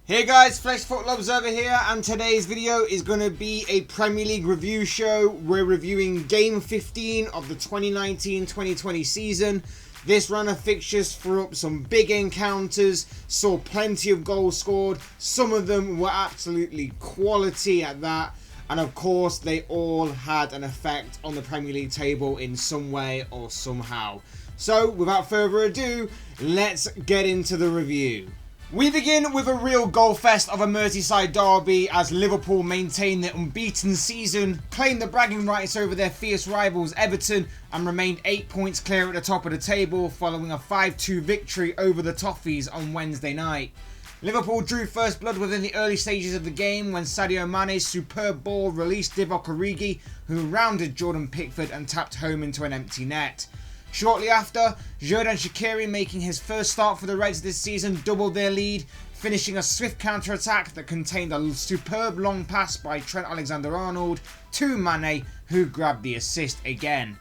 Hey guys, Fletch Football Observer here, and today's video is going to be a Premier League review show. We're reviewing Game 15 of the 2019-2020 season. This run of fixtures threw up some big encounters, saw plenty of goals scored. Some of them were absolutely quality at that. And of course, they all had an effect on the Premier League table in some way or somehow. So, without further ado, let's get into the review. We begin with a real goal fest of a Merseyside derby as Liverpool maintain their unbeaten season, claim the bragging rights over their fierce rivals Everton, and remained 8 points clear at the top of the table following a 5-2 victory over the Toffees on Wednesday night. Liverpool drew first blood within the early stages of the game when Sadio Mane's superb ball released Divock Origi, who rounded Jordan Pickford and tapped home into an empty net. Shortly after, Xherdan Shaqiri, making his first start for the Reds this season, doubled their lead, finishing a swift counter-attack that contained a superb long pass by Trent Alexander-Arnold to Mane, who grabbed the assist again.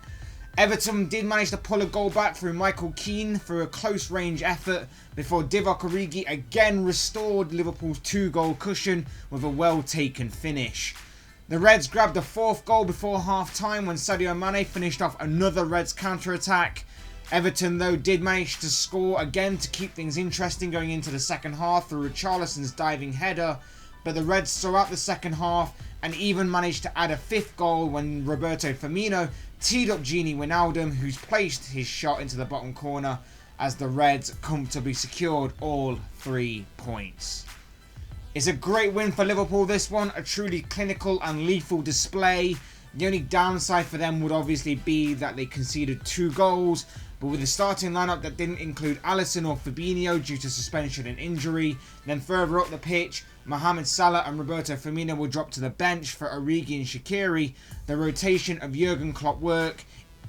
Everton did manage to pull a goal back through Michael Keane for a close-range effort before Divock Origi again restored Liverpool's 2-goal cushion with a well-taken finish. The Reds grabbed a fourth goal before half-time when Sadio Mane finished off another Reds counter-attack. Everton, though, did manage to score again to keep things interesting going into the second half through Richarlison's diving header, but the Reds saw out the second half and even managed to add a fifth goal when Roberto Firmino teed up Gini Wijnaldum, who's placed his shot into the bottom corner as the Reds comfortably secured all 3 points. It's a great win for Liverpool, this one, a truly clinical and lethal display. The only downside for them would obviously be that they conceded 2 goals, but with a starting lineup that didn't include Alisson or Fabinho due to suspension and injury, then further up the pitch, Mohamed Salah and Roberto Firmino will drop to the bench for Origi and Shaqiri. The rotation of Jurgen Klopp worked,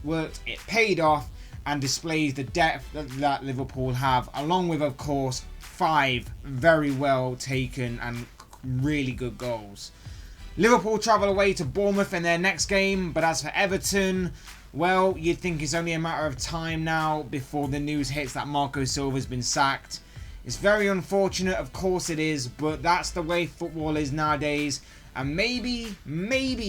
it paid off, and displays the depth that Liverpool have, along with, of course, 5 very well taken and really good goals. Liverpool travel away to Bournemouth in their next game, but as for Everton, well, you'd think it's only a matter of time now before the news hits that Marco Silva has been sacked. It's very unfortunate, of course it is, but that's the way football is nowadays. And maybe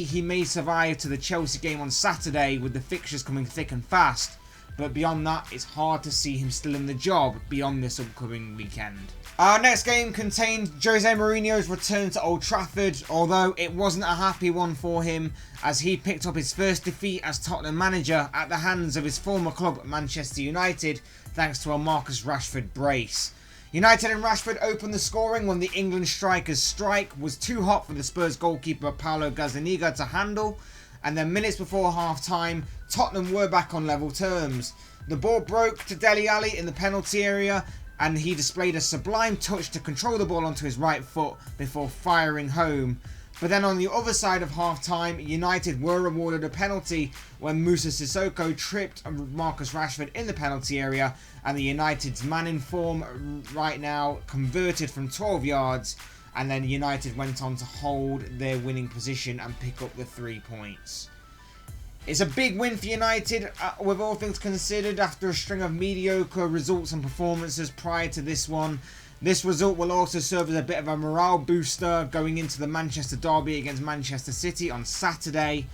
he may survive to the Chelsea game on Saturday with the fixtures coming thick and fast. But beyond that, it's hard to see him still in the job beyond this upcoming weekend. Our next game contained Jose Mourinho's return to Old Trafford, although it wasn't a happy one for him as he picked up his first defeat as Tottenham manager at the hands of his former club Manchester United, thanks to a Marcus Rashford brace. United and Rashford opened the scoring when the England striker's strike was too hot for the Spurs goalkeeper Paulo Gazzaniga to handle, and then minutes before half-time, Tottenham were back on level terms. The ball broke to Dele Alli in the penalty area, and he displayed a sublime touch to control the ball onto his right foot before firing home. But then on the other side of half-time, United were awarded a penalty when Moussa Sissoko tripped Marcus Rashford in the penalty area, and the United's man in form right now converted from 12 yards, and then United went on to hold their winning position and pick up the 3 points. It's a big win for United, with all things considered, after a string of mediocre results and performances prior to this one. This result will also serve as a bit of a morale booster going into the Manchester derby against Manchester City on Saturday.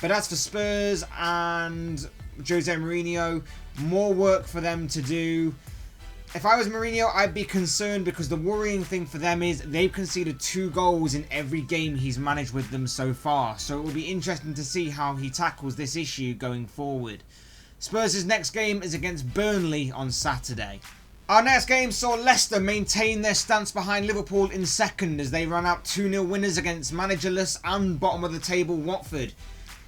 But as for Spurs and Jose Mourinho, more work for them to do. If I was Mourinho, I'd be concerned because the worrying thing for them is they've conceded 2 goals in every game he's managed with them so far. So it will be interesting to see how he tackles this issue going forward. Spurs' next game is against Burnley on Saturday. Our next game saw Leicester maintain their stance behind Liverpool in second as they ran out 2-0 winners against managerless and bottom of the table Watford.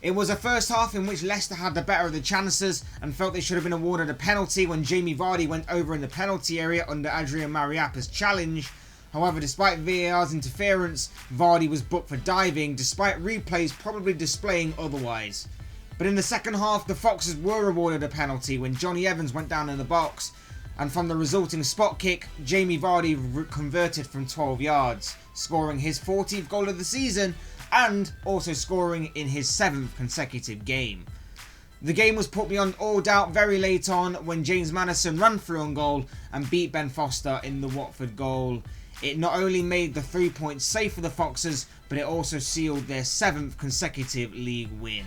It was a first half in which Leicester had the better of the chances and felt they should have been awarded a penalty when Jamie Vardy went over in the penalty area under Adrian Mariappa's challenge. However, despite VAR's interference, Vardy was booked for diving, despite replays probably displaying otherwise. But in the second half, the Foxes were awarded a penalty when Johnny Evans went down in the box, and from the resulting spot kick, Jamie Vardy converted from 12 yards, scoring his 14th goal of the season and also scoring in his 7th consecutive game. The game was put beyond all doubt very late on when James Maddison ran through on goal and beat Ben Foster in the Watford goal. It not only made the 3 points safe for the Foxes, but it also sealed their 7th consecutive league win.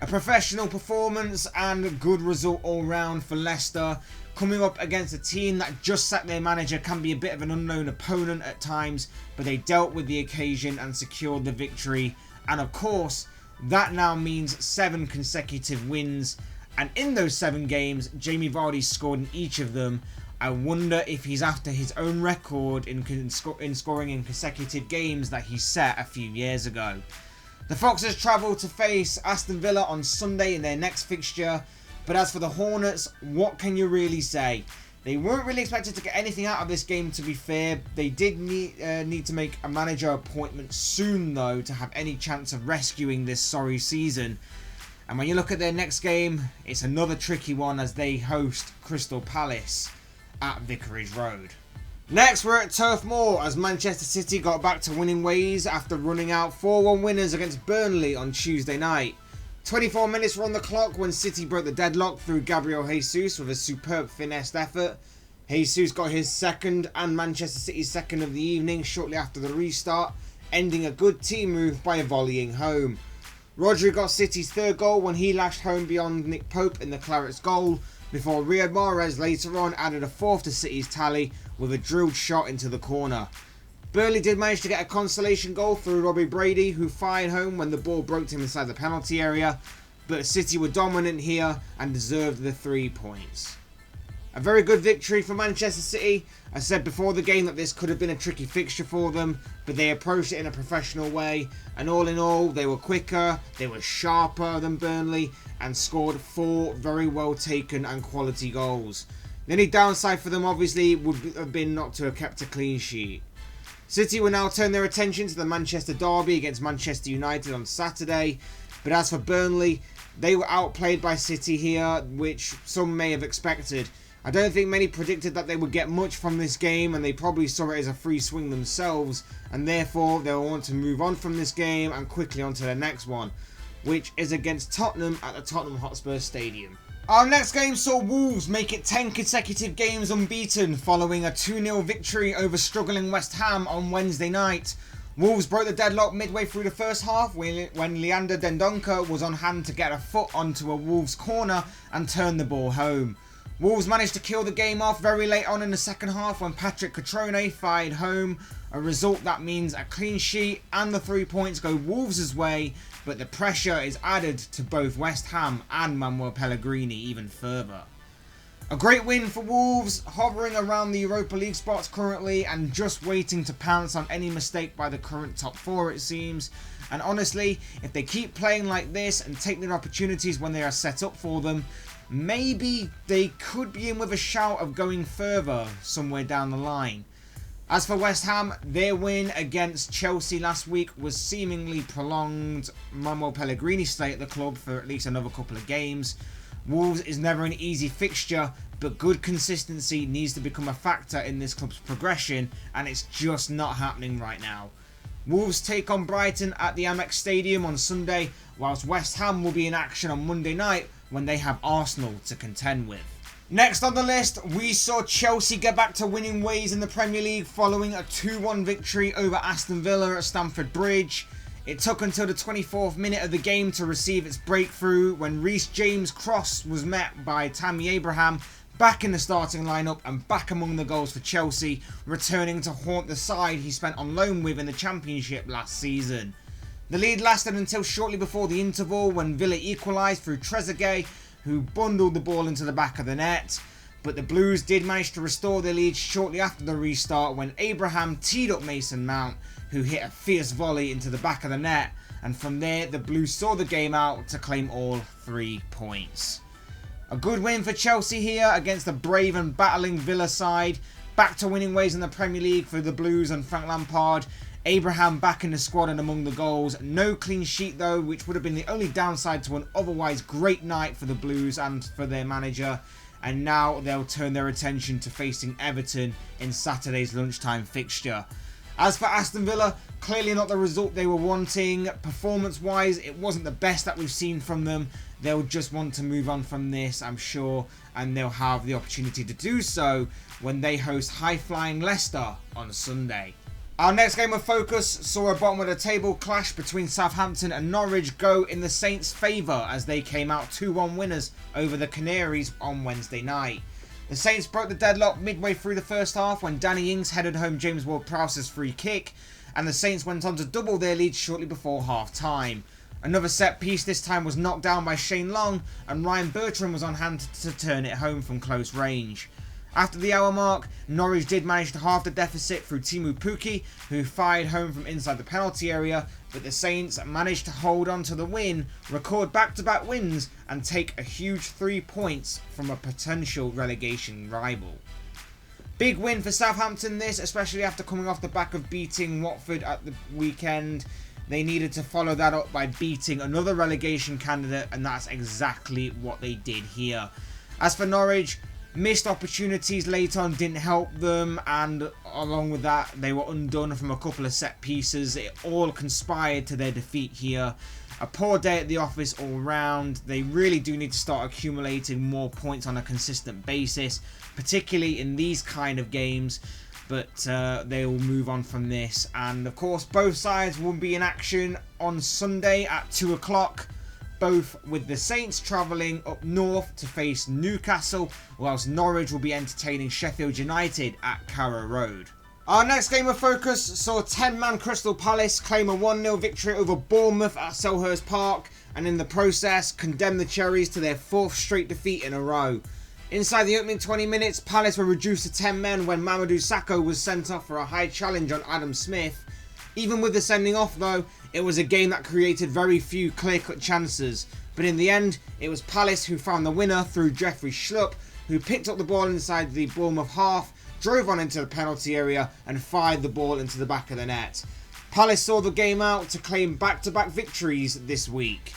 A professional performance and a good result all round for Leicester, coming up against a team that just sacked their manager can be a bit of an unknown opponent at times, but they dealt with the occasion and secured the victory. And of course, that now means 7 consecutive wins, and in those 7 games, Jamie Vardy scored in each of them. I wonder if he's after his own record in scoring in consecutive games that he set a few years ago. The Foxes travel to face Aston Villa on Sunday in their next fixture, but as for the Hornets, what can you really say? They weren't really expected to get anything out of this game, to be fair. They did need to make a manager appointment soon though to have any chance of rescuing this sorry season. And when you look at their next game, it's another tricky one as they host Crystal Palace at Vicarage Road. Next, we're at Turf Moor as Manchester City got back to winning ways after running out 4-1 winners against Burnley on Tuesday night. 24 minutes were on the clock when City broke the deadlock through Gabriel Jesus with a superb finessed effort. Jesus got his second and Manchester City's second of the evening shortly after the restart, ending a good team move by volleying home. Rodri got City's third goal when he lashed home beyond Nick Pope in the Clarets goal, before Riyad Mahrez later on added a fourth to City's tally with a drilled shot into the corner. Burnley did manage to get a consolation goal through Robbie Brady, who fired home when the ball broke to him inside the penalty area, but City were dominant here and deserved the 3 points. A very good victory for Manchester City. I said before the game that this could have been a tricky fixture for them, but they approached it in a professional way, and all in all, they were quicker, they were sharper than Burnley, and scored 4 very well taken and quality goals. The only downside for them obviously would have been not to have kept a clean sheet. City will now turn their attention to the Manchester derby against Manchester United on Saturday, but as for Burnley, they were outplayed by City here, which some may have expected. I don't think many predicted that they would get much from this game, and they probably saw it as a free swing themselves, and therefore they'll want to move on from this game and quickly on to the next one, which is against Tottenham at the Tottenham Hotspur Stadium. Our next game saw Wolves make it 10 consecutive games unbeaten following a 2-0 victory over struggling West Ham on Wednesday night. Wolves broke the deadlock midway through the first half when Leander Dendoncker was on hand to get a foot onto a Wolves corner and turn the ball home. Wolves managed to kill the game off very late on in the second half when Patrick Cutrone fired home, a result that means a clean sheet and the 3 points go Wolves' way, but the pressure is added to both West Ham and Manuel Pellegrini even further. A great win for Wolves, hovering around the Europa League spots currently and just waiting to pounce on any mistake by the current top 4 it seems. And honestly, if they keep playing like this and take their opportunities when they are set up for them, maybe they could be in with a shout of going further somewhere down the line. As for West Ham, their win against Chelsea last week was seemingly prolonged Manuel Pellegrini stay at the club for at least another couple of games. Wolves is never an easy fixture, but good consistency needs to become a factor in this club's progression, and it's just not happening right now. Wolves take on Brighton at the Amex Stadium on Sunday, whilst West Ham will be in action on Monday night when they have Arsenal to contend with. Next on the list, we saw Chelsea get back to winning ways in the Premier League following a 2-1 victory over Aston Villa at Stamford Bridge. It took until the 24th minute of the game to receive its breakthrough when Reece James' cross was met by Tammy Abraham back in the starting lineup and back among the goals for Chelsea, returning to haunt the side he spent on loan with in the Championship last season. The lead lasted until shortly before the interval when Villa equalised through Trezeguet, who bundled the ball into the back of the net, but the Blues did manage to restore their lead shortly after the restart when Abraham teed up Mason Mount, who hit a fierce volley into the back of the net, and from there the Blues saw the game out to claim all 3 points. A good win for Chelsea here against the brave and battling Villa side, back to winning ways in the Premier League for the Blues and Frank Lampard. Abraham back in the squad and among the goals. No clean sheet though, which would have been the only downside to an otherwise great night for the Blues and for their manager. And now they'll turn their attention to facing Everton in Saturday's lunchtime fixture. As for Aston Villa, clearly not the result they were wanting. Performance-wise, it wasn't the best that we've seen from them. They'll just want to move on from this, I'm sure, and they'll have the opportunity to do so when they host high-flying Leicester on Sunday. Our next game of focus saw a bottom of the table clash between Southampton and Norwich go in the Saints' favour as they came out 2-1 winners over the Canaries on Wednesday night. The Saints broke the deadlock midway through the first half when Danny Ings headed home James Ward-Prowse's free kick, and the Saints went on to double their lead shortly before half-time. Another set piece this time was knocked down by Shane Long, and Ryan Bertrand was on hand to turn it home from close range. After the hour mark, Norwich did manage to halve the deficit through Timu Pukki, who fired home from inside the penalty area, but the Saints managed to hold on to the win, record back-to-back wins, and take a huge 3 points from a potential relegation rival. Big win for Southampton this, especially after coming off the back of beating Watford at the weekend. They needed to follow that up by beating another relegation candidate, and that's exactly what they did here. As for Norwich, missed opportunities late on didn't help them, and along with that, they were undone from a couple of set pieces. It all conspired to their defeat here. A poor day at the office all round. They really do need to start accumulating more points on a consistent basis, particularly in these kind of games, but they will move on from this. And of course, both sides will be in action on Sunday at 2 o'clock. Both with the Saints travelling up north to face Newcastle, whilst Norwich will be entertaining Sheffield United at Carrow Road. Our next game of focus saw 10-man Crystal Palace claim a 1-0 victory over Bournemouth at Selhurst Park, and in the process condemn the Cherries to their 4th straight defeat in a row. Inside the opening 20 minutes, Palace were reduced to 10 men when Mamadou Sakho was sent off for a high challenge on Adam Smith. Even with the sending off though, it was a game that created very few clear-cut chances, but in the end, it was Palace who found the winner through Jeffrey Schlupp, who picked up the ball inside the Bournemouth half, drove on into the penalty area and fired the ball into the back of the net. Palace saw the game out to claim back-to-back victories this week.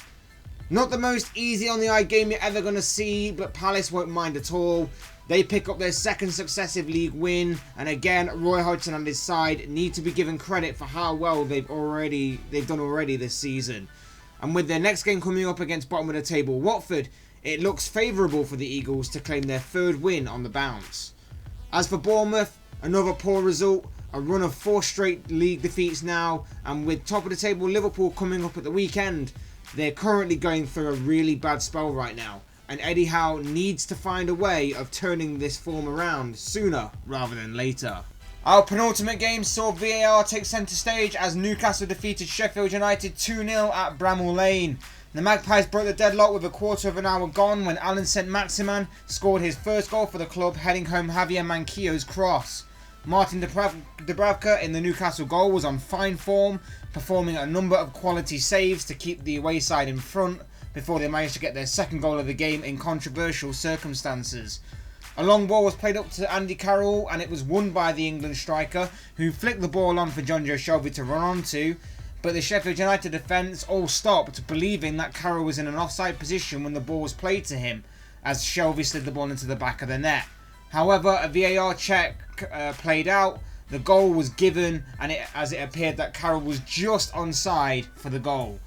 Not the most easy on the eye game you're ever going to see, but Palace won't mind at all. They pick up their 2nd successive league win, and again, Roy Hodgson and his side need to be given credit for how well they've done already this season. And with their next game coming up against bottom of the table Watford, it looks favourable for the Eagles to claim their 3rd win on the bounce. As for Bournemouth, another poor result, a run of 4 straight league defeats now, and with top of the table Liverpool coming up at the weekend, they're currently going through a really bad spell right now, and Eddie Howe needs to find a way of turning this form around sooner rather than later. Our penultimate game saw VAR take centre stage as Newcastle defeated Sheffield United 2-0 at Bramall Lane. The Magpies broke the deadlock with a quarter of an hour gone when Alan St-Maximin scored his first goal for the club, heading home Javier Manquillo's cross. Martin Dubravka in the Newcastle goal was on fine form, performing a number of quality saves to keep the away side in front before they managed to get their 2nd goal of the game in controversial circumstances. A long ball was played up to Andy Carroll and it was won by the England striker, who flicked the ball on for Jonjo Shelvey to run onto, but the Sheffield United defence all stopped, believing that Carroll was in an offside position when the ball was played to him, as Shelvey slid the ball into the back of the net. However, a VAR check played out, the goal was given, and as it appeared that Carroll was just onside for the goal.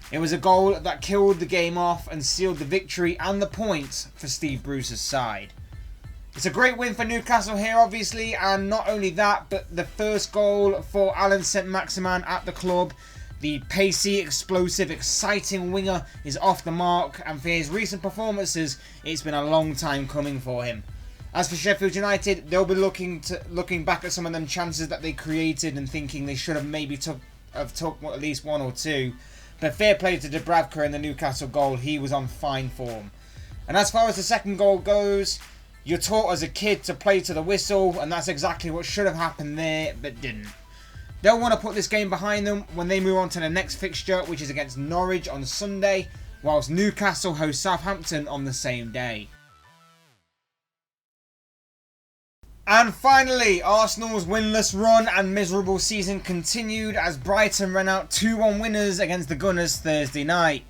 It was a goal that killed the game off and sealed the victory and the points for Steve Bruce's side. It's a great win for Newcastle here, obviously, and not only that, but the first goal for Alan St-Maximin at the club. The pacey, explosive, exciting winger is off the mark, and for his recent performances, it's been a long time coming for him. As for Sheffield United, they'll be looking back at some of them chances that they created and thinking they should have maybe took at least 1 or 2. But fair play to Dubravka in the Newcastle goal, he was on fine form. And as far as the 2nd goal goes, you're taught as a kid to play to the whistle, and that's exactly what should have happened there, but didn't. They'll want to put this game behind them when they move on to the next fixture, which is against Norwich on Sunday, whilst Newcastle host Southampton on the same day. And finally, Arsenal's winless run and miserable season continued as Brighton ran out 2-1 winners against the Gunners Thursday night.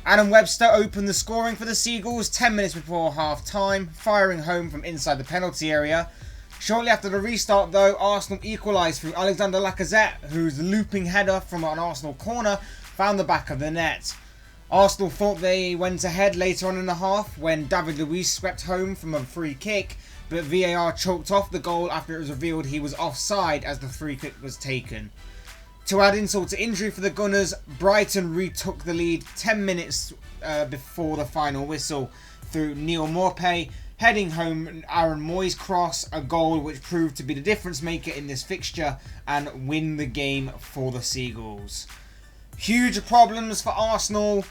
Adam Webster opened the scoring for the Seagulls 10 minutes before half-time, firing home from inside the penalty area. Shortly after the restart though, Arsenal equalised through Alexander Lacazette, whose looping header from an Arsenal corner found the back of the net. Arsenal thought they went ahead later on in the half when David Luiz swept home from a free kick, but VAR choked off the goal after it was revealed he was offside as the free kick was taken. To add insult to injury for the Gunners, Brighton retook the lead 10 minutes before the final whistle through Neil Maupay, heading home Aaron Moy's cross, a goal which proved to be the difference maker in this fixture and win the game for the Seagulls. Huge problems for Arsenal.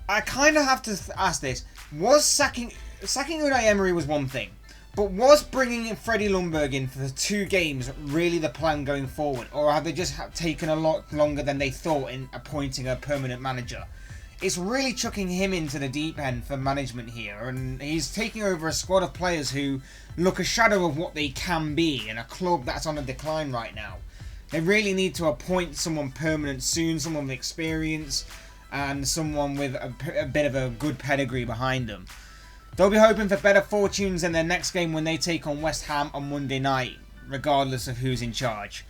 I kind of have to ask this. Was sacking Unai Emery was one thing, but was bringing in Freddie Ljungberg in for the 2 games really the plan going forward? Or have they just taken a lot longer than they thought in appointing a permanent manager? It's really chucking him into the deep end for management here, and he's taking over a squad of players who look a shadow of what they can be in a club that's on a decline right now. They really need to appoint someone permanent soon, someone with experience, and someone with a bit of a good pedigree behind them. They'll be hoping for better fortunes in their next game when they take on West Ham on Monday night, regardless of who's in charge.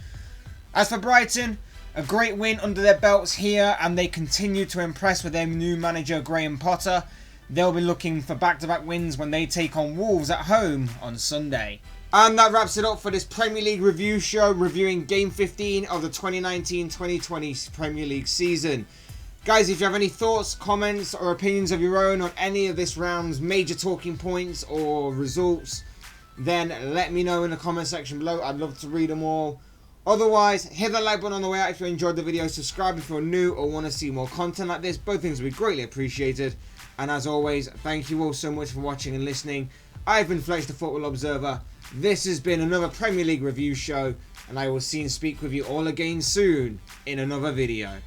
As for Brighton, a great win under their belts here, and they continue to impress with their new manager Graham Potter. They'll be looking for back-to-back wins when they take on Wolves at home on Sunday. And that wraps it up for this Premier League review show, reviewing Game 15 of the 2019-2020 Premier League season. Guys, if you have any thoughts, comments or opinions of your own on any of this round's major talking points or results, then let me know in the comment section below. I'd love to read them all. Otherwise, hit the like button on the way out if you enjoyed the video. Subscribe if you're new or want to see more content like this. Both things would be greatly appreciated. And as always, thank you all so much for watching and listening. I've been Fletch, the Football Observer. This has been another Premier League review show, and I will see and speak with you all again soon in another video.